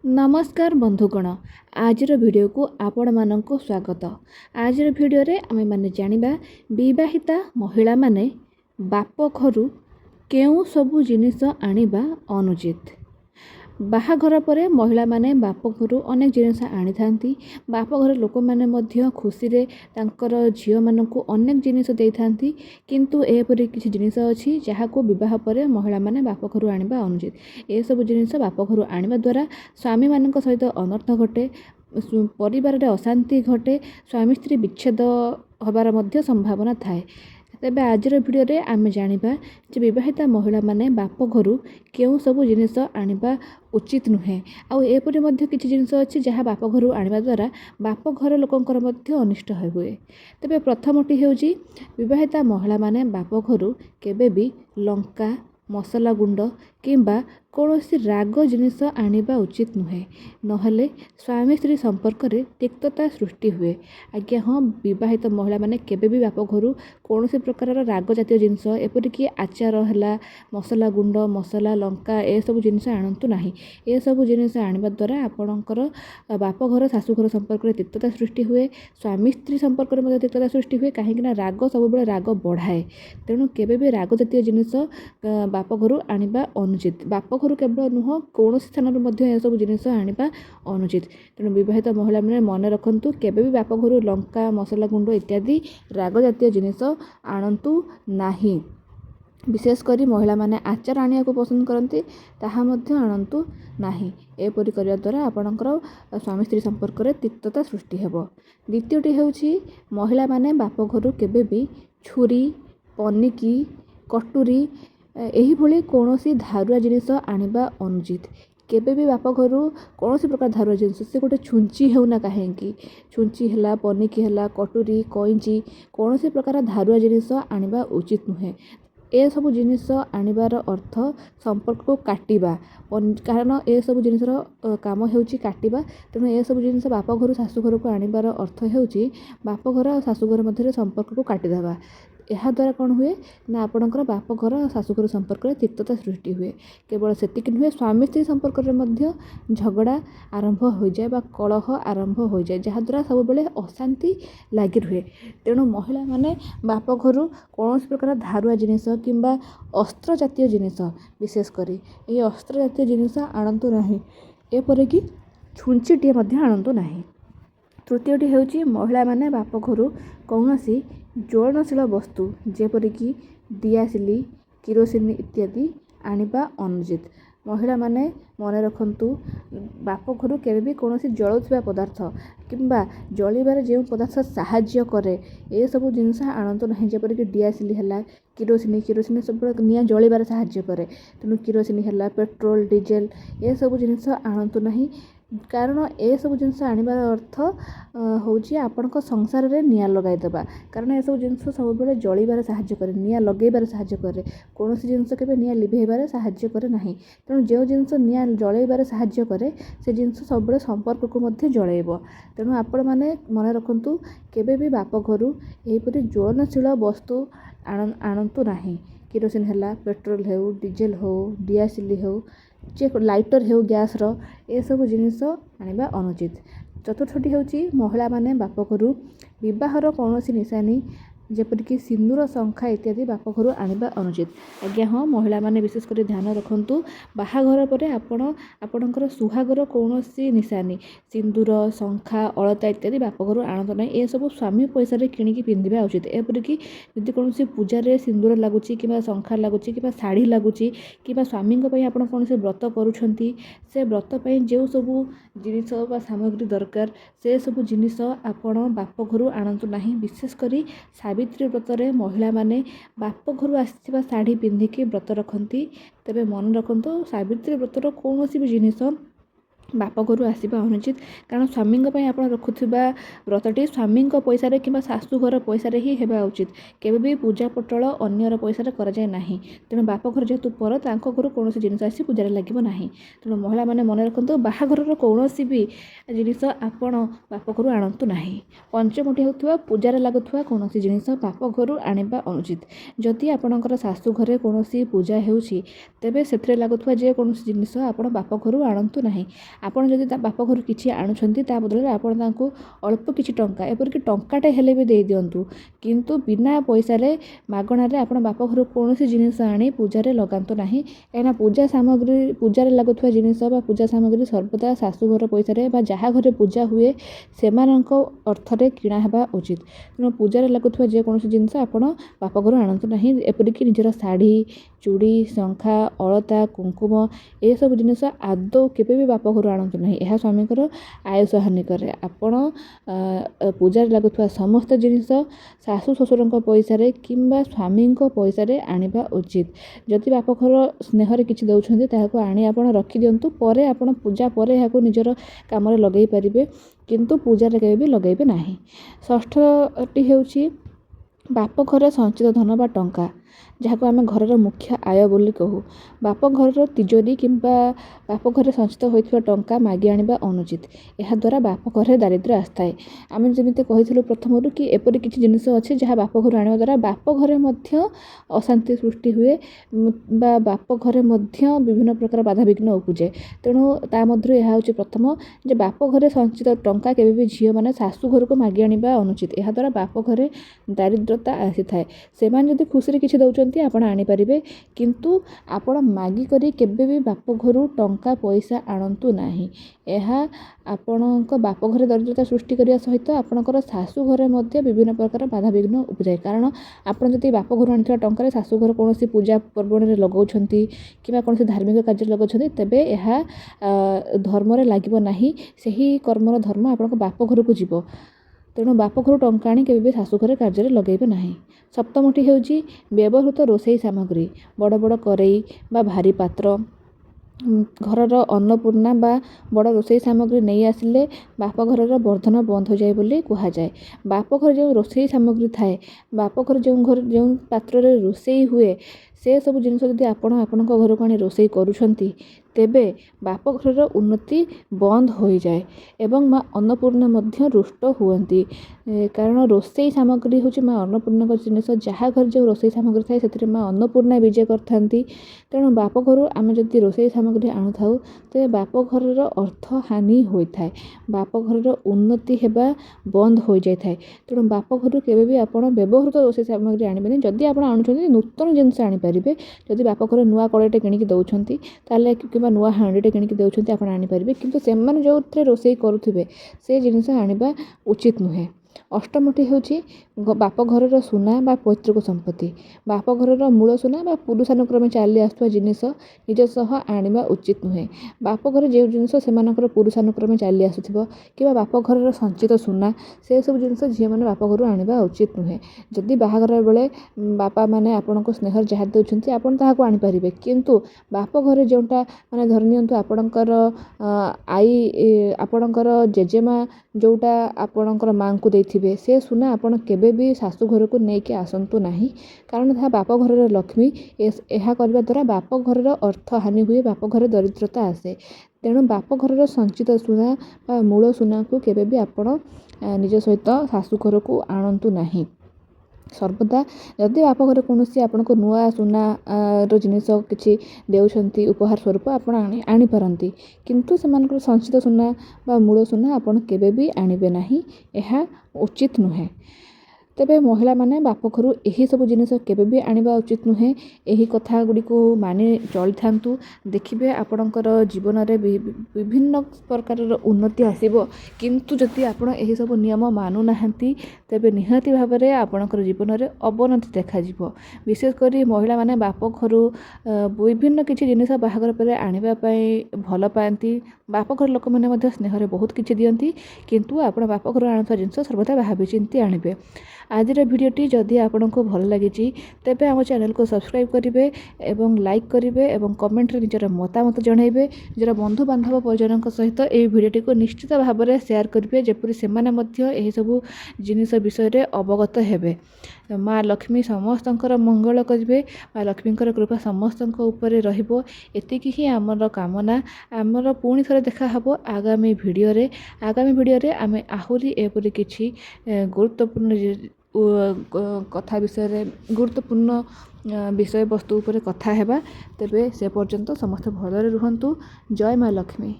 नमस्कार बंधुगण। आजर वीडियो को आपण मानक स्वागत। आजर वीडियो रे आमे माने जानिबा विवाहिता महिला माने बाप घरु केउ सबु जिनिस आनिबा अनुचित। बाहाघर परे महिला माने बाप घरु अनेक जिनिस आनी थांती। बाप घर लोक माने मध्य खुशी रे तांकर झियो मानकु अनेक जिनिस देई थांती, किंतु एपरि किछि जिनिस अछि जहाको विवाह परे महिला माने बाप घरु आनिबा अनुचित। ए सब जिनिस बाप घरु आनिबा द्वारा स्वामी मानक सहित अनर्थ घटे, परिवार रे अशांति घटे, स्वामी स्त्री विच्छेद होबार मध्य संभावना थाए। तेबे आजर वीडियो रे आमे जानिबा जे विवाहिता महिला माने बाप घरु केउ सब जिनिस आनिबा उचित नुहे। आउ एपरि मध्य किछि जिनिस अछि जहा बाप घरु आनिबा द्वारा बाप घर लोकंकर मध्य अनिष्ट हुए। तेबे प्रथमटी हेउची विवाहिता महिला माने बाप घरु केबे भी लंका, मसला गुंड किंबा कौनसी राग जिनिस आनिबा उचित नुहे, नहले स्वामी स्त्री संपर्क रे तिक्तता सृष्टि हुए। आज्ञा हाँ, विवाहित महिला माने केबे भी बाप घरु कौनसी प्रकार राग जातीय जिनिस एपरिकी आचार हला, मसला गुंड, मसला, लंका ए सब जिनिस आनंतु नाही। ए सब जिनिस आनिबा द्वारा आपणकर बाप घर शाशु घर संपर्क रे तिक्तता सृष्टि हुए, स्वामी स्त्री संपर्क रे मध्य तिक्तता सृष्टि हुए, काहेकि ना राग सब बेले राग बढ़ाए। तेणु केबे भी राग जातीय जिनिस बाप घरु आनिबा अनुचित। बाप घरु केवल नुह कौनसी स्थान मध्य ए सब जिनिस आनिबा अनुचित। तेणु विवाहित महिला माने मन रखंतु केबे भी बाप घरु लंका, मसला गुंड इत्यादि राग जातीय जिनिस आनंतु नाही। विशेष करी महिला माने आचार आनिया को पसंद करती, ताहा मध्य आनंतु नाही। एपरि करिया द्वारा आपणकर स्वामी स्त्री संपर्क रे तिक्तता सृष्टि हेबो। द्वितीयटी हेउची महिला माने बाप घरु केबे भी छुरी, पनिकी, कटुरी एही भली कौनसी धारुआ जिनिस आनिबा अनुचित। केबे भी बाप घरु कौनसी प्रकार धारुआ जिनिस से गोटे छुंची हेउना काहेकि, छुंची हेला, पनिकी हेला, कटुरी, कइंची कौनसी प्रकार धारुआ जिनिस आनिबा उचित नुहे। ए सब जिनिस आनिबार अर्थ संपर्क को काटिबा, कारण ए सब जिनिसर काम हेउची काटिबा। तेणु ए सब जिनिस बाप घर शाशु घर को आनिबार अर्थ हेउची बाप घर और शाशु घर मध्य संपर्क को काटिदेबा। ଏହା द्वारा कौन हुए ना आपणकर बाप घर शाशु घर संपर्क रे तिक्तता सृष्टि हुए। केवल सेतिक नुहे, स्वामी स्त्री संपर्क रे मध्य झगड़ा आरंभ हो जाए बा कलह आरंभ हो जाए, जहा द्वारा सब बेले अशांति लागि रहे। तेणु महिला माने बाप घर कौन प्रकार धारुआ जिनिस किंबा अस्त्र जातीय जिनिस, विशेष करी ए अस्त्र जातीय जिनिस आनंतु नाही। एपरिकी छुंचीटे मध्य आनंतु नाही। तृतीयटी हेउची महिला माने बाप घरु कौनसी ज्वलनशील वस्तु जेपरिकी दियासिली, किरोसिन इत्यादि आनिबा अनुचित। महिला माने मन रखंतु बाप घरु केबे भी कौनसी जलुथिबा पदार्थ किंबा जलिबार जे पदार्थ साहाय्य करे ए सब जिनिस आनंतु नाही। जेपरिकी दियासिली हला, किरोसिन सब निया जलिबार साहाय्य करे। तेणु किरोसिन हला, पेट्रोल, डीजेल ए सब जिनिस आनंतु नाही। कारण ए सब जिनिस आनिबार अर्थ होउची आपनक संसार रे निया लगाई देबा। कारण ए सब जिनिस सब बेले जलिबार साहाय्य करे, निया लगेबार साहाय्य करे, कोनोसी जिनिस केबे निया लिभेबार साहाय्य करे नाही। तेणु जे जिनिस निया जलैबार साहाय्य करे से जिनिस सब बेले संपर्क को मध्य जलैबो। तेणु आपण माने मन रखंतु केबे भी बाप घरु एहिपरि ज्वलनशील वस्तु आनंतु नाही। किरोसिन हला, पेट्रोल हेउ, डीजेल हो, दियासिली हो, जे लाइटर हेउ गैस रो ए सब जिनिस आनिबा अनुचित। चतुर्थटी हेउची महिला माने बाप घरु विवाहर कौनसी निशानी जेपरिकी सिंदूर, शंखा इत्यादि बाप घरु आनिबा अनुचित। आज्ञा हाँ, महिला माने विशेष कर ध्यान रखंतु बाहाघर परे आपणकर सुहागर कौनसी निशानी सिंदूर, शंखा, अलता इत्यादि बाप घरु आनंद नाही। ए सब स्वामी पैसा रे किनिकी पिंधिबा उचित। एपरिकी यदि कौनसी पूजा रे सिंदूर लागुची किबा शंखा लागुची किबा साड़ी लागुची किबा स्वामी पई आपण कौनसी व्रत करूछंती, से व्रत पई जे सब जिनिस बा सामग्री दरकार से सब जिनिस आपण बाप घरु आनंतु नाही। विशेष करी सावित्री व्रत रे महिला माने बाप घरु आसीथिबा साड़ी पिंधिकी व्रत रखंती। तेबे मन रखंतु सावित्री व्रतर कौनसी भी जिनिस बाप घरु आसीबा अनुचित। कारण स्वामी पई आपण रखुथिबा व्रतटी स्वामी पैसा रे किबा शाशु घर पैसा रे ही हेबा उचित। केबे भी पूजा पटल अन्यर पैसा रे करा जाय नाही। तेणु बाप घर जेतु पर तांको घर कौनसी जिनिस आसी पूजा रे लागिबो नाही। तेणु महिला माने मन रखंतु बाहाघरर कौनसी भी जिनिस आपण बाप घरु आनंतु नाही। पंचमटी हेउथुवा पूजा रे लागुथुवा कौनसी जिनिस बाप घरु आनिबा अनुचित। जदि आपणकर शाशु घरे कौनसी पूजा हेउची तेबे सेथरे लागुथुवा जे कौनसी जिनिस आपण बाप घरु आनंतु नाही। ଆପଣ ଯଦି ତା ବାପ ଘରୁ କିଛି ଆଣୁଛନ୍ତି ତା ବଦଳରେ ଆପଣ ତାଙ୍କୁ ଅଳ୍ପ କିଛି ଟଙ୍କା ଏପରିକି ଟଙ୍କାଟେ ହେଲେ ବି ଦେଇଦିଅନ୍ତୁ, କିନ୍ତୁ ବିନା ପଇସାରେ ମାଗଣାରେ ଆପଣ ବାପ ଘରୁ କୌଣସି ଜିନିଷ ଆଣି ପୂଜାରେ ଲଗାନ୍ତୁ ନାହିଁ। କାହିଁକିନା ପୂଜା ସାମଗ୍ରୀ ପୂଜାରେ ଲାଗୁଥିବା ଜିନିଷ ବା ପୂଜା ସାମଗ୍ରୀ ସର୍ବଦା ଶାଶୁଘର ପଇସାରେ ବା ଯାହା ଘରେ ପୂଜା ହୁଏ ସେମାନଙ୍କ ଅର୍ଥରେ କିଣା ହେବା ଉଚିତ। ତେଣୁ ପୂଜାରେ ଲାଗୁଥିବା ଯେକୌଣସି ଜିନିଷ ଆପଣ ବାପ ଘରୁ ଆଣନ୍ତୁ ନାହିଁ। ଏପରିକି ନିଜର ଶାଢ଼ୀ, ଚୁଡ଼ି, ଶଙ୍ଖା, ଅଳତା, କୁଙ୍କୁମ ଏସବୁ ଜିନିଷ ଆଦୌ କେବେ ବି ବାପ ଘରୁ ଆଣନ୍ତୁ ନାହିଁ। ଏହା ସ୍ୱାମୀଙ୍କର ଆୟୁଷ ହାନି କରେ। ଆପଣ ପୂଜାରେ ଲାଗୁଥିବା ସମସ୍ତ ଜିନିଷ ଶାଶୁ ଶ୍ୱଶୁରଙ୍କ ପଇସାରେ କିମ୍ବା ସ୍ୱାମୀଙ୍କ ପଇସାରେ ଆଣିବା ଉଚିତ। ଯଦି ବାପ ଘର ସ୍ନେହରେ କିଛି ଦେଉଛନ୍ତି ତାହାକୁ ଆଣି ଆପଣ ରଖିଦିଅନ୍ତୁ, ପରେ ଆପଣ ପୂଜା ପରେ ଏହାକୁ ନିଜର କାମରେ ଲଗାଇ ପାରିବେ, କିନ୍ତୁ ପୂଜାରେ କେବେ ବି ଲଗାଇବେ ନାହିଁ। ଷଷ୍ଠଟି ହେଉଛି ବାପ ଘରେ ସଞ୍ଚିତ ଧନ ବା ଟଙ୍କା, ଯାହାକୁ ଆମେ ଘରର ମୁଖ୍ୟ ଆୟ ବୋଲି କହୁ। ବାପ ଘରର ତିଜୋରୀ କିମ୍ବା ବାପ ଘରେ ସଞ୍ଚିତ ହୋଇଥିବା ଟଙ୍କା ମାଗି ଆଣିବା ଅନୁଚିତ। ଏହାଦ୍ୱାରା ବାପ ଘରେ ଦାରିଦ୍ର୍ୟ ଆସିଥାଏ। ଆମେ ଯେମିତି କହିଥିଲୁ ପ୍ରଥମରୁ କି ଏପରି କିଛି ଜିନିଷ ଅଛି ଯାହା ବାପ ଘରୁ ଆଣିବା ଦ୍ୱାରା ବାପ ଘରେ ମଧ୍ୟ ଅଶାନ୍ତି ସୃଷ୍ଟି ହୁଏ ବା ବାପ ଘରେ ମଧ୍ୟ ବିଭିନ୍ନ ପ୍ରକାର ବାଧାବିଘ୍ନ ଉପୁଜେ। ତେଣୁ ତା ମଧ୍ୟରୁ ଏହା ହେଉଛି ପ୍ରଥମ ଯେ ବାପ ଘରେ ସଞ୍ଚିତ ଟଙ୍କା କେବେ ବି ଝିଅମାନେ ଶାଶୁ ଘରକୁ ମାଗି ଆଣିବା ଅନୁଚିତ। ଏହାଦ୍ୱାରା ବାପ ଘରେ ଦାରିଦ୍ରତା ଆସିଥାଏ। ସେମାନେ ଯଦି ଖୁସିରେ କିଛି ଦେଉଛନ୍ତି ଆପଣ ଆଣିପାରିବେ, କିନ୍ତୁ ଆପଣ ମାଗିକରି କେବେ ବି ବାପ ଘରୁ ଟଙ୍କା ପଇସା ଆଣନ୍ତୁ ନାହିଁ। ଏହା ଆପଣଙ୍କ ବାପ ଘରେ ଦରିଦ୍ରତା ସୃଷ୍ଟି କରିବା ସହିତ ଆପଣଙ୍କର ଶାଶୁ ଘରେ ମଧ୍ୟ ବିଭିନ୍ନ ପ୍ରକାର ବାଧାବିଘ୍ନ ଉପୁଜାଏ। କାରଣ ଆପଣ ଯଦି ବାପ ଘରୁ ଆଣିଥିବା ଟଙ୍କାରେ ଶାଶୁ ଘର କୌଣସି ପୂଜା ପର୍ବରେ ଲଗାଉଛନ୍ତି କିମ୍ବା କୌଣସି ଧାର୍ମିକ କାର୍ଯ୍ୟରେ ଲଗାଉଛନ୍ତି, ତେବେ ଏହା ଧର୍ମରେ ଲାଗିବ ନାହିଁ। ସେହି କର୍ମର ଧର୍ମ ଆପଣଙ୍କ ବାପ ଘରକୁ ଯିବ। ତେଣୁ ବାପ ଘରୁ ଟଙ୍କା ଆଣି କେବେ ବି ଶାଶୁ ଘରେ କାର୍ଯ୍ୟରେ ଲଗାଇବେ ନାହିଁ। ସପ୍ତମଟି ହେଉଛି ବ୍ୟବହୃତ ରୋଷେଇ ସାମଗ୍ରୀ, ବଡ଼ ବଡ଼ କରେଇ ବା ଭାରି ପାତ୍ର, ଘରର ଅନ୍ନପୂର୍ଣ୍ଣା ବା ବଡ଼ ରୋଷେଇ ସାମଗ୍ରୀ ନେଇ ଆସିଲେ ବାପ ଘରର ବର୍ଦ୍ଧନ ବନ୍ଦ ହୋଇଯାଏ ବୋଲି କୁହାଯାଏ। ବାପ ଘରେ ଯେଉଁ ରୋଷେଇ ସାମଗ୍ରୀ ଥାଏ, ବାପ ଘରେ ଯେଉଁ ପାତ୍ରରେ ରୋଷେଇ ହୁଏ, ସେସବୁ ଜିନିଷ ଯଦି ଆପଣ ଆପଣଙ୍କ ଘରକୁ ଆଣି ରୋଷେଇ କରୁଛନ୍ତି, ତେବେ ବାପ ଘରର ଉନ୍ନତି ବନ୍ଦ ହୋଇଯାଏ ଏବଂ ମା ଅନ୍ନପୂର୍ଣ୍ଣା ମଧ୍ୟ ରୁଷ୍ଟ ହୁଅନ୍ତି। କାରଣ ରୋଷେଇ ସାମଗ୍ରୀ ହେଉଛି ମା ଅନ୍ନପୂର୍ଣ୍ଣାଙ୍କ ଜିନିଷ। ଯାହା ଘରେ ଯେଉଁ ରୋଷେଇ ସାମଗ୍ରୀ ଥାଏ ସେଥିରେ ମା ଅନ୍ନପୂର୍ଣ୍ଣା ବିଜେ କରିଥାନ୍ତି। ତେଣୁ ବାପ ଘରୁ ଆମେ ଯଦି ରୋଷେଇ ସାମଗ୍ରୀ ଆଣୁଥାଉ ତେବେ ବାପ ଘରର ଅର୍ଥ ହାନି ହୋଇଥାଏ, ବାପ ଘରର ଉନ୍ନତି ହେବା ବନ୍ଦ ହୋଇଯାଇଥାଏ। ତେଣୁ ବାପ ଘରୁ କେବେ ବି ଆପଣ ବ୍ୟବହୃତ ରୋଷେଇ ସାମଗ୍ରୀ ଆଣିବେନି। ଯଦି ଆପଣ ଆଣୁଛନ୍ତି ନୂତନ ଜିନିଷ ଆଣିପାରିବେ। ଯଦି ବାପ ଘରେ ନୂଆ କଡ଼େଇଟେ କିଣିକି ଦେଉଛନ୍ତି ତାହେଲେ କିମ୍ବା ନୂଆ ହାଣ୍ଡିଟେ କିଣିକି ଦେଉଛନ୍ତି ଆପଣ ଆଣିପାରିବେ, କିନ୍ତୁ ସେମାନେ ଯେଉଁଥିରେ ରୋଷେଇ କରୁଥିବେ ସେ ଜିନିଷ ଆଣିବା ଉଚିତ ନୁହେଁ। ଅଷ୍ଟମଟି ହେଉଛି ବାପ ଘରର ସୁନା ବା ପୈତୃକ ସମ୍ପତ୍ତି। ବାପ ଘରର ମୂଳ ସୁନା ବା ପୁରୁଷାନୁକ୍ରମେ ଚାଲି ଆସୁଥିବା ଜିନିଷ ନିଜ ସହ ଆଣିବା ଉଚିତ ନୁହେଁ। ବାପ ଘରେ ଯେଉଁ ଜିନିଷ ସେମାନଙ୍କର ପୁରୁଷାନୁକ୍ରମେ ଚାଲି ଆସୁଥିବ କିମ୍ବା ବାପ ଘରର ସଞ୍ଚିତ ସୁନା, ସେସବୁ ଜିନିଷ ଝିଅମାନେ ବାପ ଘରୁ ଆଣିବା ଉଚିତ ନୁହେଁ। ଯଦି ବାହାଘର ବେଳେ ବାପା ମାନେ ଆପଣଙ୍କୁ ସ୍ନେହରେ ଯାହା ଦେଉଛନ୍ତି ଆପଣ ତାହାକୁ ଆଣିପାରିବେ, କିନ୍ତୁ ବାପ ଘରେ ଯେଉଁଟା ମାନେ ଧରି ନିଅନ୍ତୁ ଆପଣଙ୍କର ଆପଣଙ୍କର ଜେଜେମା ଯେଉଁଟା ଆପଣଙ୍କର ମାଆଙ୍କୁ ଦେଇଥିବେ, ସେ ସୁନା ଆପଣ କେବେ ବି ଶାଶୁ ଘରକୁ ନେଇକି ଆସନ୍ତୁ ନାହିଁ। କାରଣ ତାହା ବାପ ଘରର ଲକ୍ଷ୍ମୀ। ଏହା କରିବା ଦ୍ୱାରା ବାପ ଘରର ଅର୍ଥ ହାନି ହୁଏ, ବାପ ଘରେ ଦରିଦ୍ରତା ଆସେ। ତେଣୁ ବାପ ଘରର ସଞ୍ଚିତ ସୁନା ବା ମୂଳ ସୁନାକୁ କେବେ ବି ଆପଣ ନିଜ ସହିତ ଶାଶୁ ଘରକୁ ଆଣନ୍ତୁ ନାହିଁ। ସର୍ବଦା ଯଦି ବାପ ଘରେ କୌଣସି ଆପଣଙ୍କୁ ନୂଆ ସୁନାର ଜିନିଷ କିଛି ଦେଉଛନ୍ତି ଉପହାର ସ୍ୱରୂପ ଆପଣ ଆଣିପାରନ୍ତି, କିନ୍ତୁ ସେମାନଙ୍କର ସଞ୍ଚିତ ସୁନା ବା ମୂଳ ସୁନା ଆପଣ କେବେ ବି ଆଣିବେ ନାହିଁ। ଏହା ଉଚିତ ନୁହେଁ। ତେବେ ମହିଳାମାନେ ବାପ ଘରୁ ଏହିସବୁ ଜିନିଷ କେବେ ବି ଆଣିବା ଉଚିତ ନୁହେଁ। ଏହି କଥା ଗୁଡ଼ିକୁ ମାନି ଚଳିଥାନ୍ତୁ, ଦେଖିବେ ଆପଣଙ୍କର ଜୀବନରେ ବିଭିନ୍ନ ପ୍ରକାରର ଉନ୍ନତି ଆସିବ। କିନ୍ତୁ ଯଦି ଆପଣ ଏହିସବୁ ନିୟମ ମାନୁନାହାନ୍ତି ତେବେ ନିହାତି ଭାବରେ ଆପଣଙ୍କର ଜୀବନରେ ଅବନତି ଦେଖାଯିବ। ବିଶେଷ କରି ମହିଳାମାନେ ବାପ ଘରୁ ବିଭିନ୍ନ କିଛି ଜିନିଷ ବାହାଘର ପରେ ଆଣିବା ପାଇଁ ଭଲ ପାଆନ୍ତି। ବାପ ଘର ଲୋକମାନେ ମଧ୍ୟ ସ୍ନେହରେ ବହୁତ କିଛି ଦିଅନ୍ତି, କିନ୍ତୁ ଆପଣ ବାପ ଘରୁ ଆଣୁଥିବା ଜିନିଷ ସର୍ବଦା ଭାବିଚିନ୍ତି ଆଣିବେ। ଆଜିର ଭିଡ଼ିଓଟି ଯଦି ଆପଣଙ୍କୁ ଭଲ ଲାଗିଛି ତେବେ ଆମ ଚ୍ୟାନେଲକୁ ସବସ୍କ୍ରାଇବ୍ କରିବେ ଏବଂ ଲାଇକ୍ କରିବେ ଏବଂ କମେଣ୍ଟରେ ନିଜର ମତାମତ ଜଣାଇବେ। ନିଜର ବନ୍ଧୁବାନ୍ଧବ ପରିଜନଙ୍କ ସହିତ ଏହି ଭିଡ଼ିଓଟିକୁ ନିଶ୍ଚିତ ଭାବରେ ସେୟାର କରିବେ, ଯେପରି ସେମାନେ ମଧ୍ୟ ଏହିସବୁ ଜିନିଷ ବିଷୟରେ ଅବଗତ ହେବେ। ମା ଲକ୍ଷ୍ମୀ ସମସ୍ତଙ୍କର ମଙ୍ଗଳ କରିବେ, ମା ଲକ୍ଷ୍ମୀଙ୍କର କୃପା ସମସ୍ତଙ୍କ ଉପରେ ରହିବ, ଏତିକି ହିଁ ଆମର କାମନା। ଆମର ପୁଣି ଥରେ ଦେଖା ହେବ ଆଗାମୀ ଭିଡ଼ିଓରେ ଆମେ ଆହୁରି ଏପରି କିଛି ଗୁରୁତ୍ୱପୂର୍ଣ୍ଣ କଥା ବିଷୟରେ ଗୁରୁତ୍ୱପୂର୍ଣ୍ଣ ବିଷୟବସ୍ତୁ ଉପରେ କଥା ହେବା। ତେବେ ସେ ପର୍ଯ୍ୟନ୍ତ ସମସ୍ତେ ଭଲରେ ରୁହନ୍ତୁ। ଜୟ ମା ଲକ୍ଷ୍ମୀ।